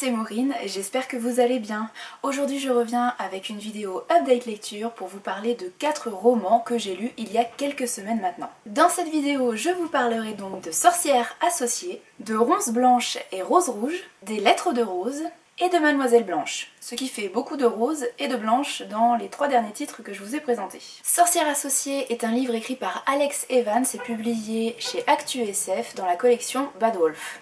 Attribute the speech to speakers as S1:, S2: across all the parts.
S1: c'est Maureen et j'espère que vous allez bien. Aujourd'hui je reviens avec une vidéo update lecture pour vous parler de 4 romans que j'ai lus il y a quelques semaines maintenant. Dans cette vidéo je vous parlerai donc de Sorcières associées, de Ronces blanches et roses rouges, des Lettres de Rose et de Mademoiselle Blanche, ce qui fait beaucoup de roses et de blanches dans les 3 derniers titres que je vous ai présentés. Sorcières associées est un livre écrit par Alex Evans et publié chez Actu SF dans la collection Bad Wolf.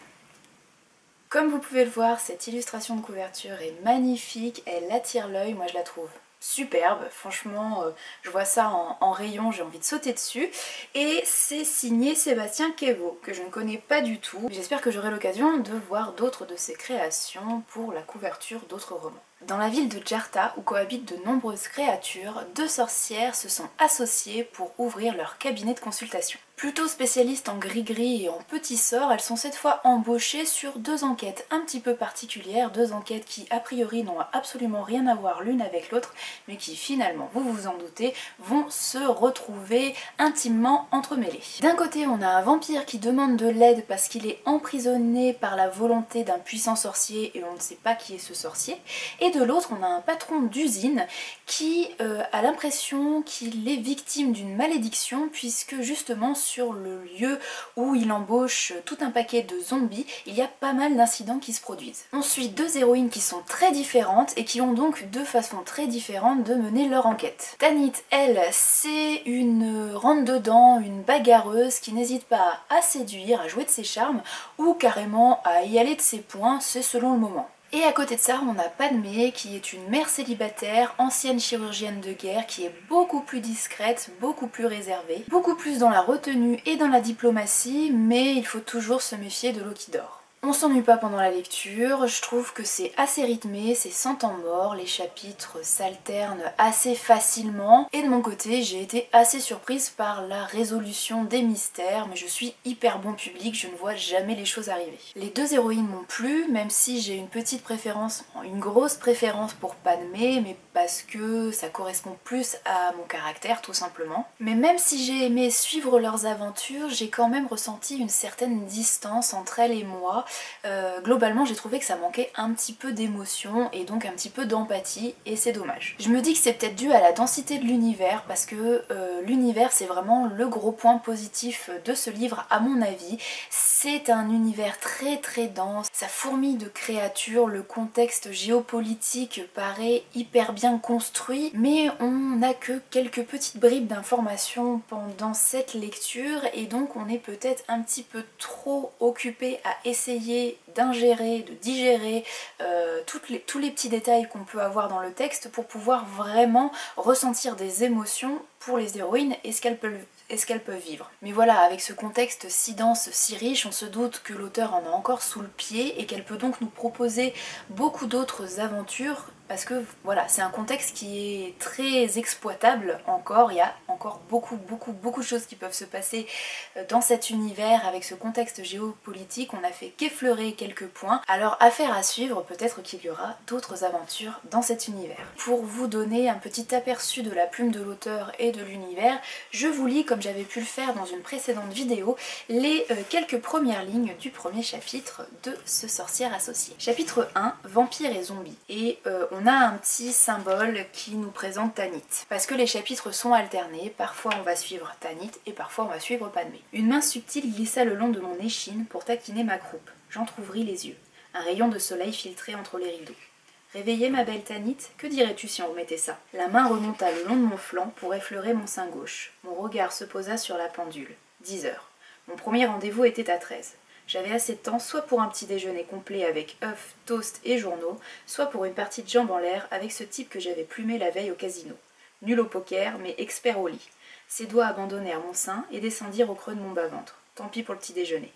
S1: Comme vous pouvez le voir, cette illustration de couverture est magnifique, elle attire l'œil, moi je la trouve superbe, franchement je vois ça en rayon, j'ai envie de sauter dessus. Et c'est signé Sébastien Quévot, que je ne connais pas du tout. J'espère que j'aurai l'occasion de voir d'autres de ses créations pour la couverture d'autres romans. Dans la ville de Djarta, où cohabitent de nombreuses créatures, 2 sorcières se sont associées pour ouvrir leur cabinet de consultation. Plutôt spécialistes en gris-gris et en petits sorts, elles sont cette fois embauchées sur 2 enquêtes un petit peu particulières, 2 enquêtes qui a priori n'ont absolument rien à voir l'une avec l'autre, mais qui finalement, vous vous en doutez, vont se retrouver intimement entremêlées. D'un côté, on a un vampire qui demande de l'aide parce qu'il est emprisonné par la volonté d'un puissant sorcier et on ne sait pas qui est ce sorcier. Et de l'autre, on a un patron d'usine qui a l'impression qu'il est victime d'une malédiction puisque justement sur le lieu où il embauche tout un paquet de zombies, il y a pas mal d'incidents qui se produisent. On suit 2 héroïnes qui sont très différentes et qui ont donc 2 façons très différentes de mener leur enquête. Tanit, elle, c'est une rentre-dedans, une bagarreuse qui n'hésite pas à séduire, à jouer de ses charmes ou carrément à y aller de ses poings, c'est selon le moment. Et à côté de ça, on a Padmé qui est une mère célibataire, ancienne chirurgienne de guerre, qui est beaucoup plus discrète, beaucoup plus réservée, beaucoup plus dans la retenue et dans la diplomatie, mais il faut toujours se méfier de l'eau qui dort. On s'ennuie pas pendant la lecture, je trouve que c'est assez rythmé, c'est sans temps mort, les chapitres s'alternent assez facilement et de mon côté j'ai été assez surprise par la résolution des mystères, mais je suis hyper bon public, je ne vois jamais les choses arriver. Les 2 héroïnes m'ont plu, même si j'ai une petite préférence, une grosse préférence pour Padmé, mais parce que ça correspond plus à mon caractère tout simplement. Mais même si j'ai aimé suivre leurs aventures, j'ai quand même ressenti une certaine distance entre elles et moi. Globalement j'ai trouvé que ça manquait un petit peu d'émotion et donc un petit peu d'empathie et c'est dommage. Je me dis que c'est peut-être dû à la densité de l'univers parce que l'univers c'est vraiment le gros point positif de ce livre à mon avis. C'est un univers très dense, ça fourmille de créatures, le contexte géopolitique paraît hyper bien construit, mais on n'a que quelques petites bribes d'informations pendant cette lecture et donc on est peut-être un petit peu trop occupé à essayer d'ingérer, de digérer tous les petits détails qu'on peut avoir dans le texte pour pouvoir vraiment ressentir des émotions pour les héroïnes et ce qu'elles peuvent vivre. Mais voilà, avec ce contexte si dense, si riche, on se doute que l'auteur en a encore sous le pied et qu'elle peut donc nous proposer beaucoup d'autres aventures parce que voilà, c'est un contexte qui est très exploitable encore, il y a encore beaucoup de choses qui peuvent se passer dans cet univers avec ce contexte géopolitique, on n'a fait qu'effleurer quelques points, alors affaire à suivre, peut-être qu'il y aura d'autres aventures dans cet univers. Pour vous donner un petit aperçu de la plume de l'auteur et de l'univers, je vous lis, comme j'avais pu le faire dans une précédente vidéo, les quelques premières lignes du premier chapitre de ce Sorcières associées. Chapitre 1, Vampires et zombies. Et on a un petit symbole qui nous présente Tanit. Parce que les chapitres sont alternés, parfois on va suivre Tanit et parfois on va suivre Padmé. Une main subtile glissa le long de mon échine pour taquiner ma croupe. J'entr'ouvris les yeux. Un rayon de soleil filtrait entre les rideaux. Réveillée ma belle Tanit, que dirais-tu si on remettait ça? La main remonta le long de mon flanc pour effleurer mon sein gauche. Mon regard se posa sur la pendule. 10 heures. Mon premier rendez-vous était à 13. J'avais assez de temps soit pour un petit déjeuner complet avec œufs, toast et journaux, soit pour une partie de jambes en l'air avec ce type que j'avais plumé la veille au casino. Nul au poker, mais expert au lit. Ses doigts abandonnèrent mon sein et descendirent au creux de mon bas-ventre. Tant pis pour le petit déjeuner.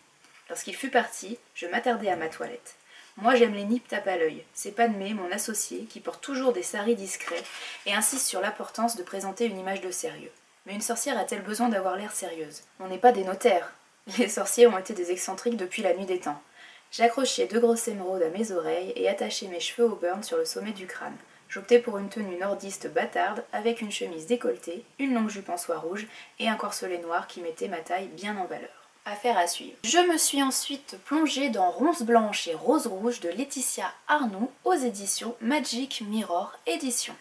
S1: Lorsqu'il fut parti, je m'attardai à ma toilette. Moi j'aime les nippes tape à l'œil. C'est Padmé, mon associé, qui porte toujours des saris discrets et insiste sur l'importance de présenter une image de sérieux. Mais une sorcière a-t-elle besoin d'avoir l'air sérieuse? On n'est pas des notaires. Les sorciers ont été des excentriques depuis la nuit des temps. J'accrochai 2 grosses émeraudes à mes oreilles et attachai mes cheveux au burn sur le sommet du crâne. J'optai pour une tenue nordiste bâtarde avec une chemise décolletée, une longue jupe en soie rouge et un corselet noir qui mettait ma taille bien en valeur. Affaire à suivre. Je me suis ensuite plongée dans Ronce Blanche et Rose Rouge de Laetitia Arnoux aux éditions Magic Mirror Éditions.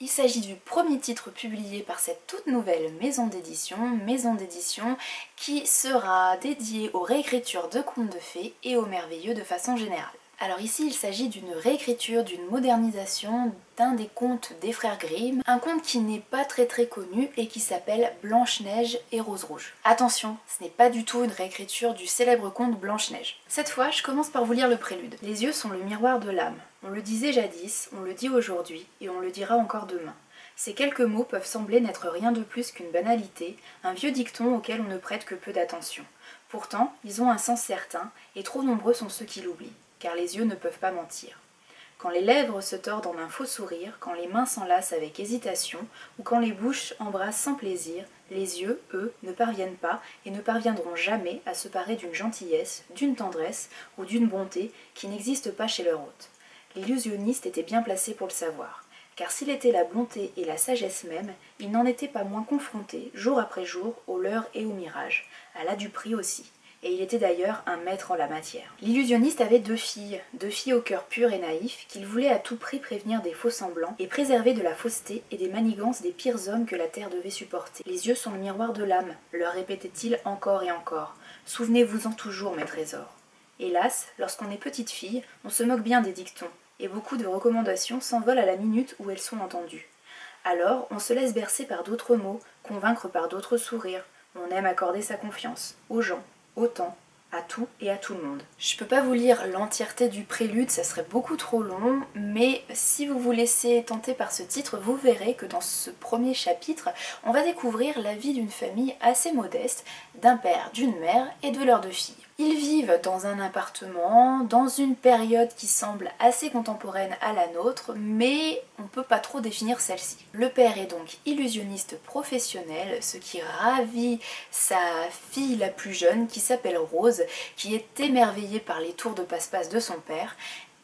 S1: Il s'agit du premier titre publié par cette toute nouvelle maison d'édition qui sera dédiée aux réécritures de contes de fées et aux merveilleux de façon générale. Alors ici il s'agit d'une réécriture, d'une modernisation d'un des contes des frères Grimm, un conte qui n'est pas très connu et qui s'appelle Blanche-Neige et Rose Rouge. Attention, ce n'est pas du tout une réécriture du célèbre conte Blanche-Neige. Cette fois, je commence par vous lire le prélude. Les yeux sont le miroir de l'âme. On le disait jadis, on le dit aujourd'hui et on le dira encore demain. Ces quelques mots peuvent sembler n'être rien de plus qu'une banalité, un vieux dicton auquel on ne prête que peu d'attention. Pourtant, ils ont un sens certain et trop nombreux sont ceux qui l'oublient, car les yeux ne peuvent pas mentir. Quand les lèvres se tordent en un faux sourire, quand les mains s'enlacent avec hésitation, ou quand les bouches embrassent sans plaisir, les yeux, eux, ne parviennent pas et ne parviendront jamais à se parer d'une gentillesse, d'une tendresse ou d'une bonté qui n'existe pas chez leur hôte. L'illusionniste était bien placé pour le savoir, car s'il était la bonté et la sagesse même, il n'en était pas moins confronté, jour après jour, aux leurres et aux mirages, à la duperie aussi. Et il était d'ailleurs un maître en la matière. L'illusionniste avait deux filles au cœur pur et naïf, qu'il voulait à tout prix prévenir des faux-semblants et préserver de la fausseté et des manigances des pires hommes que la terre devait supporter. Les yeux sont le miroir de l'âme, leur répétait-il encore et encore. Souvenez-vous-en toujours, mes trésors. Hélas, lorsqu'on est petite fille, on se moque bien des dictons, et beaucoup de recommandations s'envolent à la minute où elles sont entendues. Alors, on se laisse bercer par d'autres mots, convaincre par d'autres sourires. On aime accorder sa confiance aux gens, au temps, à tout et à tout le monde. Je peux pas vous lire l'entièreté du prélude, ça serait beaucoup trop long, mais si vous vous laissez tenter par ce titre, vous verrez que dans ce premier chapitre, on va découvrir la vie d'une famille assez modeste, d'un père, d'une mère et de leurs deux filles. Ils vivent dans un appartement, dans une période qui semble assez contemporaine à la nôtre, mais on peut pas trop définir celle-ci. Le père est donc illusionniste professionnel, ce qui ravit sa fille la plus jeune, qui s'appelle Rose, qui est émerveillée par les tours de passe-passe de son père.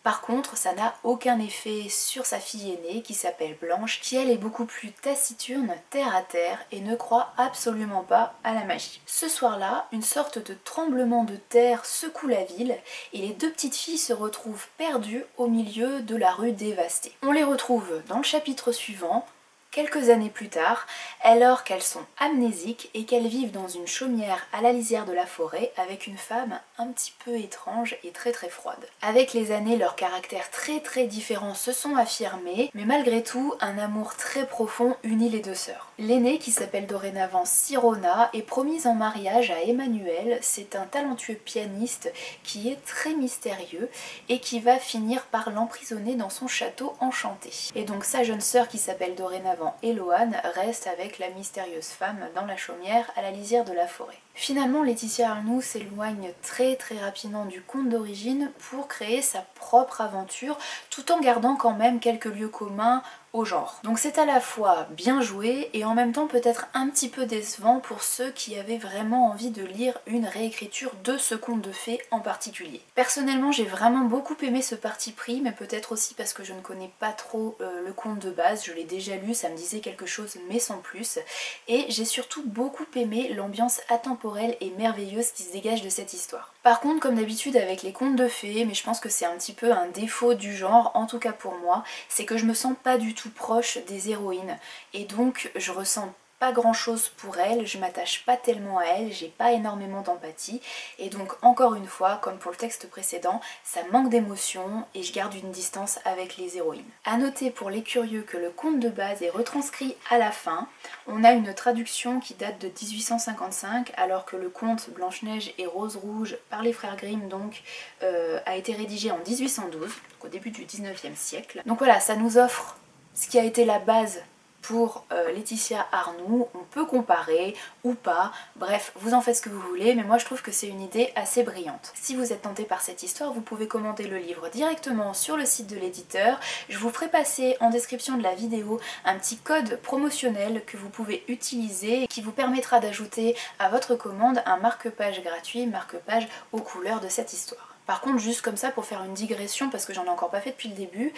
S1: Par contre, ça n'a aucun effet sur sa fille aînée qui s'appelle Blanche, qui elle est beaucoup plus taciturne, terre à terre et ne croit absolument pas à la magie. Ce soir-là, une sorte de tremblement de terre secoue la ville et les deux petites filles se retrouvent perdues au milieu de la rue dévastée. On les retrouve dans le chapitre suivant, quelques années plus tard, alors qu'elles sont amnésiques et qu'elles vivent dans une chaumière à la lisière de la forêt avec une femme un petit peu étrange et très froide. Avec les années, leurs caractères très différents se sont affirmés, mais malgré tout, un amour très profond unit les deux sœurs. L'aînée, qui s'appelle dorénavant Sirona, est promise en mariage à Emmanuel. C'est un talentueux pianiste qui est très mystérieux et qui va finir par l'emprisonner dans son château enchanté. Et donc sa jeune sœur, qui s'appelle dorénavant Eloane, reste avec la mystérieuse femme dans la chaumière à la lisière de la forêt. Finalement, Laetitia Arnoux s'éloigne très rapidement du conte d'origine pour créer sa propre aventure, tout en gardant quand même quelques lieux communs au genre. Donc c'est à la fois bien joué et en même temps peut-être un petit peu décevant pour ceux qui avaient vraiment envie de lire une réécriture de ce conte de fées en particulier. Personnellement, j'ai vraiment beaucoup aimé ce parti pris, mais peut-être aussi parce que je ne connais pas trop le conte de base, je l'ai déjà lu, ça me disait quelque chose mais sans plus, et j'ai surtout beaucoup aimé l'ambiance atemporelle et merveilleuse qui se dégage de cette histoire. Par contre, comme d'habitude avec les contes de fées, mais je pense que c'est un petit peu un défaut du genre, en tout cas pour moi, c'est que je me sens pas du tout proche des héroïnes, et donc je ressens pas grand chose pour elles, je m'attache pas tellement à elles, j'ai pas énormément d'empathie, et donc encore une fois, comme pour le texte précédent, ça manque d'émotion et je garde une distance avec les héroïnes. A noter pour les curieux que le conte de base est retranscrit à la fin. On a une traduction qui date de 1855, alors que le conte Blanche-Neige et Rose Rouge par les frères Grimm donc a été rédigé en 1812, donc au début du 19e siècle. Donc voilà, ça nous offre ce qui a été la base pour Laetitia Arnoux. On peut comparer ou pas, bref, vous en faites ce que vous voulez, mais moi je trouve que c'est une idée assez brillante. Si vous êtes tenté par cette histoire, vous pouvez commander le livre directement sur le site de l'éditeur. Je vous ferai passer en description de la vidéo un petit code promotionnel que vous pouvez utiliser et qui vous permettra d'ajouter à votre commande un marque-page gratuit, marque-page aux couleurs de cette histoire. Par contre, juste comme ça pour faire une digression, parce que j'en ai encore pas fait depuis le début,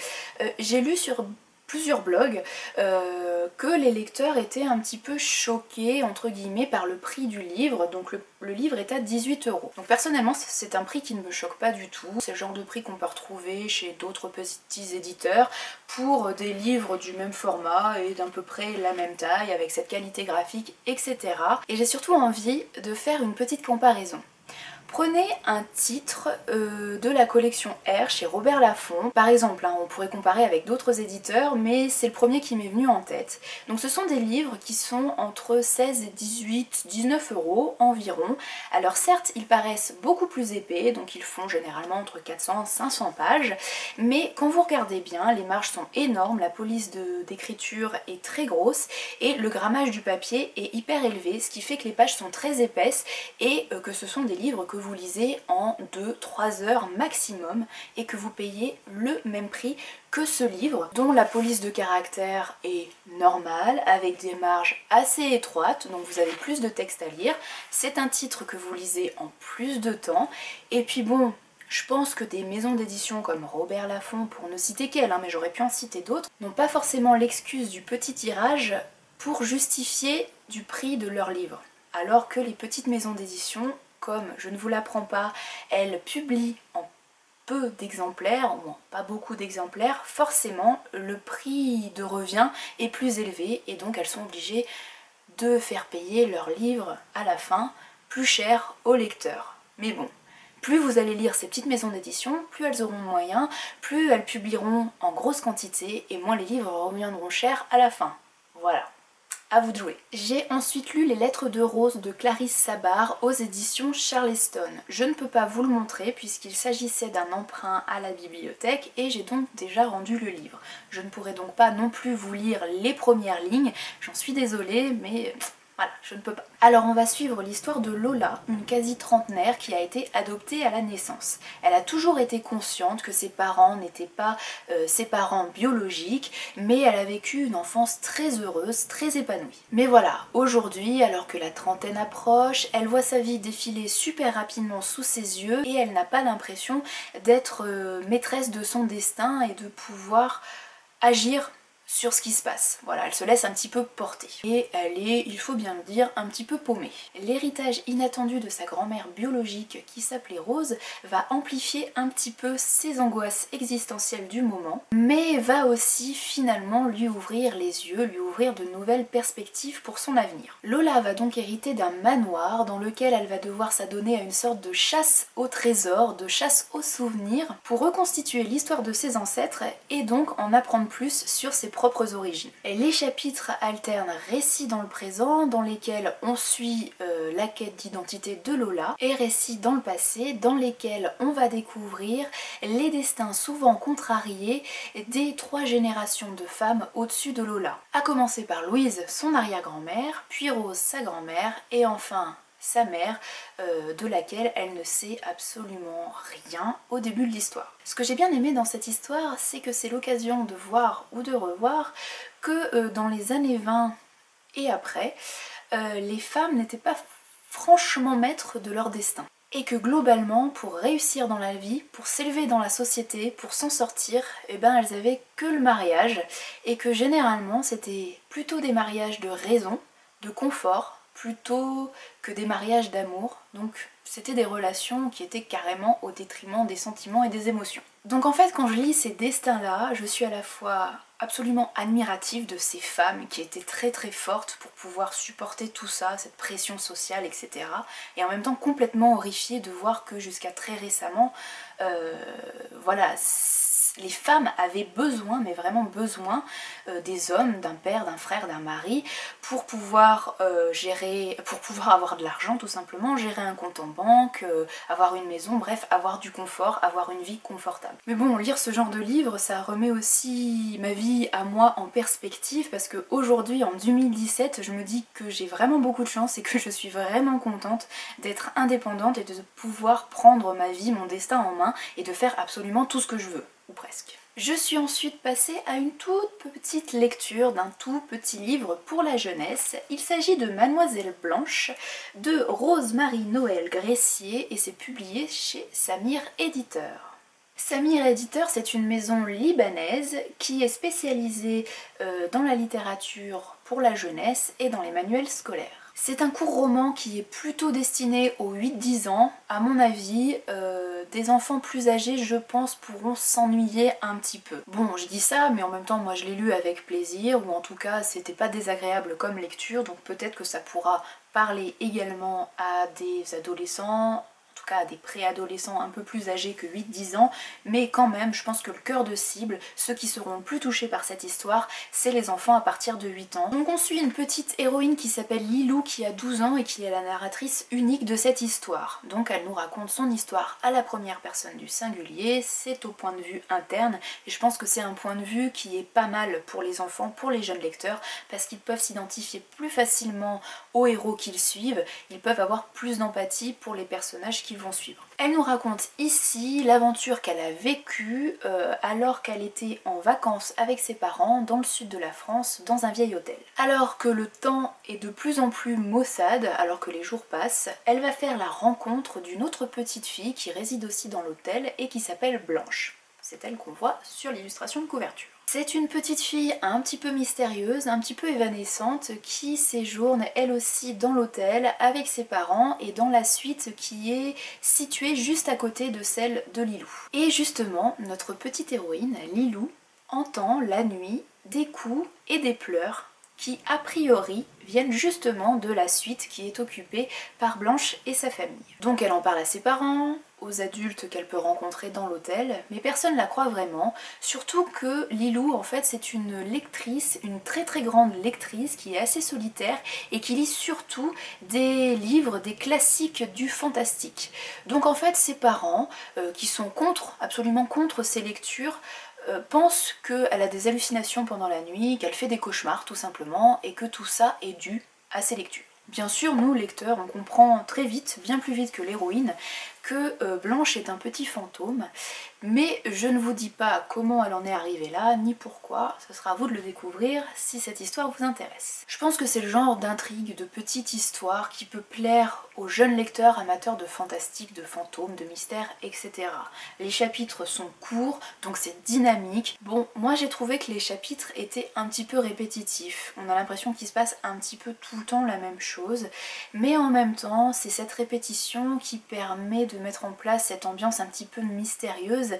S1: j'ai lu sur plusieurs blogs que les lecteurs étaient un petit peu choqués entre guillemets par le prix du livre. Donc le livre est à 18 €. Donc personnellement c'est un prix qui ne me choque pas du tout. C'est le genre de prix qu'on peut retrouver chez d'autres petits éditeurs pour des livres du même format et d'à peu près la même taille avec cette qualité graphique, etc. Et j'ai surtout envie de faire une petite comparaison. Prenez un titre de la collection R chez Robert Laffont. Par exemple, on pourrait comparer avec d'autres éditeurs, mais c'est le premier qui m'est venu en tête. Donc ce sont des livres qui sont entre 16 et 18, 19 € environ. Alors certes, ils paraissent beaucoup plus épais, donc ils font généralement entre 400 et 500 pages, mais quand vous regardez bien, les marges sont énormes, la police d'écriture est très grosse, et le grammage du papier est hyper élevé, ce qui fait que les pages sont très épaisses, et que ce sont des livres que vous lisez en 2-3 heures maximum et que vous payez le même prix que ce livre dont la police de caractère est normale avec des marges assez étroites, donc vous avez plus de texte à lire. C'est un titre que vous lisez en plus de temps et puis bon, je pense que des maisons d'édition comme Robert Laffont, pour ne citer qu'elle, mais j'aurais pu en citer d'autres, n'ont pas forcément l'excuse du petit tirage pour justifier du prix de leurs livres. Alors que les petites maisons d'édition, comme je ne vous l'apprends pas, elles publient en peu d'exemplaires, ou pas beaucoup d'exemplaires, forcément le prix de revient est plus élevé et donc elles sont obligées de faire payer leurs livres à la fin plus cher aux lecteurs. Mais bon, plus vous allez lire ces petites maisons d'édition, plus elles auront de moyens, plus elles publieront en grosse quantité et moins les livres reviendront cher à la fin. Voilà. À vous de jouer. J'ai ensuite lu Les Lettres de Rose de Clarisse Sabart aux éditions Charleston. Je ne peux pas vous le montrer puisqu'il s'agissait d'un emprunt à la bibliothèque et j'ai donc déjà rendu le livre. Je ne pourrai donc pas non plus vous lire les premières lignes, j'en suis désolée mais voilà, je ne peux pas. Alors on va suivre l'histoire de Lola, une quasi-trentenaire qui a été adoptée à la naissance. Elle a toujours été consciente que ses parents n'étaient pas ses parents biologiques, mais elle a vécu une enfance très heureuse, très épanouie. Mais voilà, aujourd'hui, alors que la trentaine approche, elle voit sa vie défiler super rapidement sous ses yeux et elle n'a pas l'impression d'être maîtresse de son destin et de pouvoir agir sur ce qui se passe. Voilà, elle se laisse un petit peu porter. Et elle est, il faut bien le dire, un petit peu paumée. L'héritage inattendu de sa grand-mère biologique qui s'appelait Rose va amplifier un petit peu ses angoisses existentielles du moment, mais va aussi finalement lui ouvrir les yeux, lui ouvrir de nouvelles perspectives pour son avenir. Lola va donc hériter d'un manoir dans lequel elle va devoir s'adonner à une sorte de chasse au trésor, de chasse aux souvenirs, pour reconstituer l'histoire de ses ancêtres et donc en apprendre plus sur ses propres origines. Et les chapitres alternent récits dans le présent dans lesquels on suit la quête d'identité de Lola et récits dans le passé dans lesquels on va découvrir les destins souvent contrariés des 3 générations de femmes au-dessus de Lola. À commencer par Louise, son arrière-grand-mère, puis Rose, sa grand-mère, et enfin sa mère, de laquelle elle ne sait absolument rien au début de l'histoire. Ce que j'ai bien aimé dans cette histoire, c'est que c'est l'occasion de voir ou de revoir que dans les années 20 et après, les femmes n'étaient pas franchement maîtres de leur destin. Et que globalement, pour réussir dans la vie, pour s'élever dans la société, pour s'en sortir, eh ben elles avaient que le mariage, et que généralement c'était plutôt des mariages de raison, de confort, plutôt que des mariages d'amour. Donc c'était des relations qui étaient carrément au détriment des sentiments et des émotions. Donc en fait quand je lis ces destins-là, je suis à la fois absolument admirative de ces femmes qui étaient très très fortes pour pouvoir supporter tout ça, cette pression sociale, etc. Et en même temps complètement horrifiée de voir que jusqu'à très récemment, voilà, les femmes avaient besoin, mais vraiment besoin, des hommes, d'un père, d'un frère, d'un mari, pour pouvoir gérer, pour pouvoir avoir de l'argent tout simplement, gérer un compte en banque, avoir une maison, bref, avoir du confort, avoir une vie confortable. Mais bon, lire ce genre de livre, ça remet aussi ma vie à moi en perspective, parce qu'aujourd'hui, en 2017, je me dis que j'ai vraiment beaucoup de chance et que je suis vraiment contente d'être indépendante et de pouvoir prendre ma vie, mon destin en main et de faire absolument tout ce que je veux. Ou presque. Je suis ensuite passée à une toute petite lecture d'un tout petit livre pour la jeunesse. Il s'agit de Mademoiselle Blanche de Rose-Marie Noël Gressier et c'est publié chez Samir Éditeur. Samir Éditeur, c'est une maison libanaise qui est spécialisée dans la littérature pour la jeunesse et dans les manuels scolaires. C'est un court roman qui est plutôt destiné aux 8-10 ans. À mon avis, des enfants plus âgés, je pense, pourront s'ennuyer un petit peu. Bon, je dis ça, mais en même temps, moi je l'ai lu avec plaisir, ou en tout cas, c'était pas désagréable comme lecture, donc peut-être que ça pourra parler également à des adolescents, à des préadolescents un peu plus âgés que 8-10 ans, mais quand même je pense que le cœur de cible, ceux qui seront le plus touchés par cette histoire, c'est les enfants à partir de 8 ans. Donc on suit une petite héroïne qui s'appelle Lilou qui a 12 ans et qui est la narratrice unique de cette histoire. Donc elle nous raconte son histoire à la première personne du singulier, c'est au point de vue interne et je pense que c'est un point de vue qui est pas mal pour les enfants, pour les jeunes lecteurs, parce qu'ils peuvent s'identifier plus facilement aux héros qu'ils suivent, ils peuvent avoir plus d'empathie pour les personnages qu'ils vont suivre. Elle nous raconte ici l'aventure qu'elle a vécue alors qu'elle était en vacances avec ses parents dans le sud de la France, dans un vieil hôtel. Alors que le temps est de plus en plus maussade, alors que les jours passent, elle va faire la rencontre d'une autre petite fille qui réside aussi dans l'hôtel et qui s'appelle Blanche. C'est elle qu'on voit sur l'illustration de couverture. C'est une petite fille un petit peu mystérieuse, un petit peu évanescente, qui séjourne elle aussi dans l'hôtel avec ses parents et dans la suite qui est située juste à côté de celle de Lilou. Et justement, notre petite héroïne, Lilou, entend la nuit des coups et des pleurs qui a priori viennent justement de la suite qui est occupée par Blanche et sa famille. Donc elle en parle à ses parents, aux adultes qu'elle peut rencontrer dans l'hôtel, mais personne ne la croit vraiment, surtout que Lilou en fait c'est une lectrice, une très très grande lectrice qui est assez solitaire et qui lit surtout des livres, des classiques du fantastique. Donc en fait ses parents, qui sont absolument contre ces lectures, pense qu'elle a des hallucinations pendant la nuit, qu'elle fait des cauchemars tout simplement, et que tout ça est dû à ses lectures. Bien sûr, nous, lecteurs, on comprend très vite, bien plus vite que l'héroïne, que Blanche est un petit fantôme, mais je ne vous dis pas comment elle en est arrivée là, ni pourquoi, ce sera à vous de le découvrir si cette histoire vous intéresse. Je pense que c'est le genre d'intrigue, de petite histoire qui peut plaire aux jeunes lecteurs amateurs de fantastique, de fantômes, de mystères, etc. Les chapitres sont courts, donc c'est dynamique. Bon, moi j'ai trouvé que les chapitres étaient un petit peu répétitifs, on a l'impression qu'il se passe un petit peu tout le temps la même chose, mais en même temps, c'est cette répétition qui permet de mettre en place cette ambiance un petit peu mystérieuse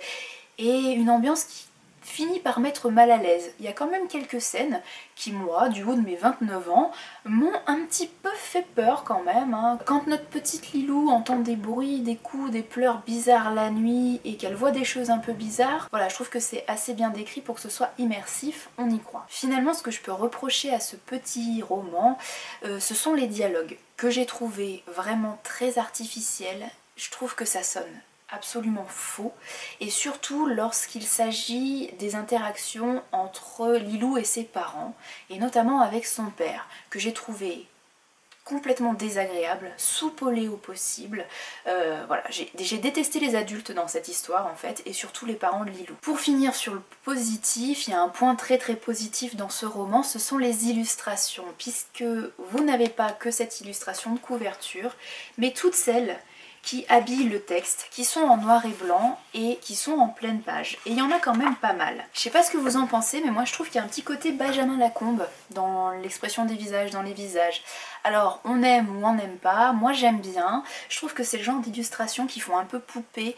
S1: et une ambiance qui finit par mettre mal à l'aise. Il y a quand même quelques scènes qui, moi, du haut de mes 29 ans, m'ont un petit peu fait peur quand même. Quand notre petite Lilou entend des bruits, des coups, des pleurs bizarres la nuit et qu'elle voit des choses un peu bizarres, voilà, je trouve que c'est assez bien décrit pour que ce soit immersif, on y croit. Finalement, ce que je peux reprocher à ce petit roman, ce sont les dialogues, que j'ai trouvé vraiment très artificiels. Je trouve que ça sonne absolument faux, et surtout lorsqu'il s'agit des interactions entre Lilou et ses parents, et notamment avec son père, que j'ai trouvé complètement désagréable, soupolé au possible. Voilà, j'ai détesté les adultes dans cette histoire en fait, et surtout les parents de Lilou. Pour finir sur le positif, il y a un point très très positif dans ce roman, ce sont les illustrations, puisque vous n'avez pas que cette illustration de couverture, mais toutes celles qui habillent le texte, qui sont en noir et blanc et qui sont en pleine page. Et il y en a quand même pas mal. Je sais pas ce que vous en pensez, mais moi je trouve qu'il y a un petit côté Benjamin Lacombe dans l'expression des visages, dans les visages. Alors on aime ou on n'aime pas, moi j'aime bien. Je trouve que c'est le genre d'illustrations qui font un peu poupée,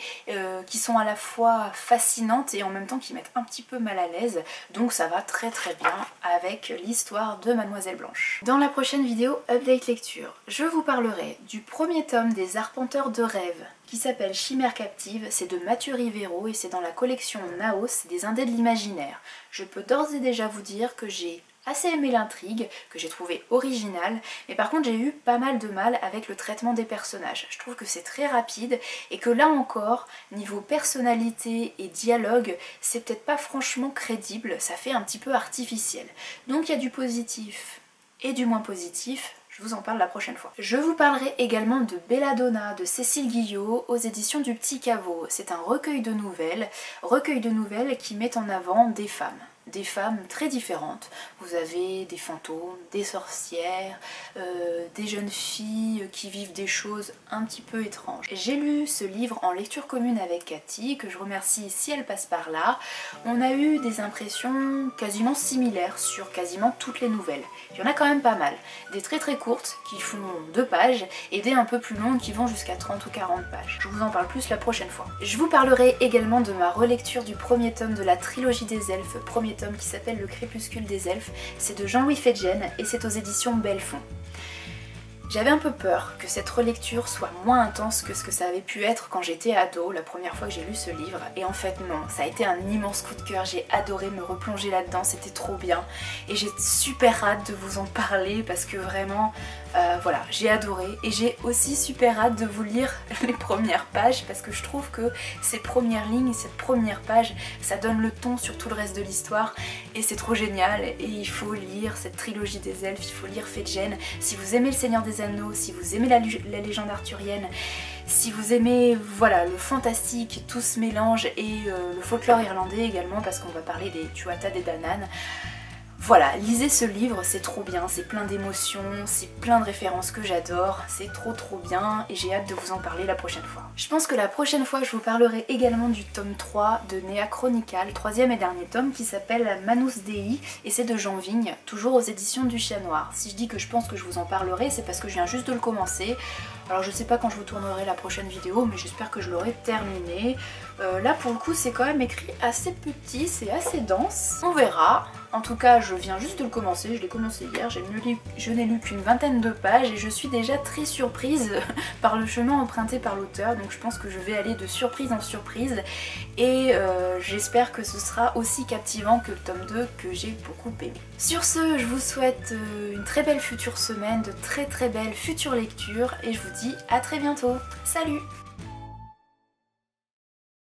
S1: qui sont à la fois fascinantes et en même temps qui mettent un petit peu mal à l'aise. Donc ça va très très bien avec l'histoire de Mademoiselle Blanche. Dans la prochaine vidéo Update Lecture, je vous parlerai du premier tome des Arpenteurs de rêves qui s'appelle Chimère captive, c'est de Mathieu Rivero et c'est dans la collection Naos des Indés de l'imaginaire. Je peux d'ores et déjà vous dire que j'ai assez aimé l'intrigue, que j'ai trouvé originale, mais par contre j'ai eu pas mal de mal avec le traitement des personnages. Je trouve que c'est très rapide et que là encore, niveau personnalité et dialogue, c'est peut-être pas franchement crédible, ça fait un petit peu artificiel. Donc il y a du positif et du moins positif. Je vous en parle la prochaine fois. Je vous parlerai également de Belladonna de Cécile Guillot aux éditions du Petit Caveau. C'est un recueil de nouvelles qui met en avant des femmes. des femmes très différentes. Vous avez des fantômes, des sorcières, des jeunes filles qui vivent des choses un petit peu étranges. J'ai lu ce livre en lecture commune avec Cathy, que je remercie si elle passe par là. On a eu des impressions quasiment similaires sur quasiment toutes les nouvelles. Il y en a quand même pas mal. Des très très courtes qui font 2 pages et des un peu plus longues qui vont jusqu'à 30 ou 40 pages. Je vous en parle plus la prochaine fois. Je vous parlerai également de ma relecture du premier tome de la trilogie des elfes, premier tome qui s'appelle Le Crépuscule des elfes. C'est de Jean-Louis Fedgen et c'est aux éditions Belfond. J'avais un peu peur que cette relecture soit moins intense que ce que ça avait pu être quand j'étais ado, la première fois que j'ai lu ce livre, et en fait non, ça a été un immense coup de cœur, j'ai adoré me replonger là-dedans, c'était trop bien, et j'ai super hâte de vous en parler parce que vraiment, voilà, j'ai adoré, et j'ai aussi super hâte de vous lire les premières pages parce que je trouve que ces premières lignes et cette première page, ça donne le ton sur tout le reste de l'histoire, et c'est trop génial, et il faut lire cette trilogie des elfes, il faut lire Fedgen. Si vous aimez le Seigneur des Anneaux, si vous aimez la légende arthurienne, si vous aimez voilà, le fantastique, tout se mélange, et le folklore irlandais également, parce qu'on va parler des Tuatha Dé Danann. Voilà, lisez ce livre, c'est trop bien, c'est plein d'émotions, c'est plein de références que j'adore, c'est trop bien et j'ai hâte de vous en parler la prochaine fois. Je pense que la prochaine fois je vous parlerai également du tome 3 de Nea Chronical, 3e et dernier tome qui s'appelle Manus Dei et c'est de Jean Vigne, toujours aux éditions du Chat Noir. Si je dis que je pense que je vous en parlerai, c'est parce que je viens juste de le commencer. Alors je sais pas quand je vous tournerai la prochaine vidéo, mais j'espère que je l'aurai terminé. Là pour le coup c'est quand même écrit assez petit, c'est assez dense. On verra. En tout cas je viens juste de le commencer, je l'ai commencé hier, je n'ai lu qu'une vingtaine de pages et je suis déjà très surprise par le chemin emprunté par l'auteur. Donc je pense que je vais aller de surprise en surprise et j'espère que ce sera aussi captivant que le tome 2 que j'ai beaucoup aimé. Sur ce, je vous souhaite une très belle future semaine, de très belles futures lectures et je vous dis à très bientôt. Salut!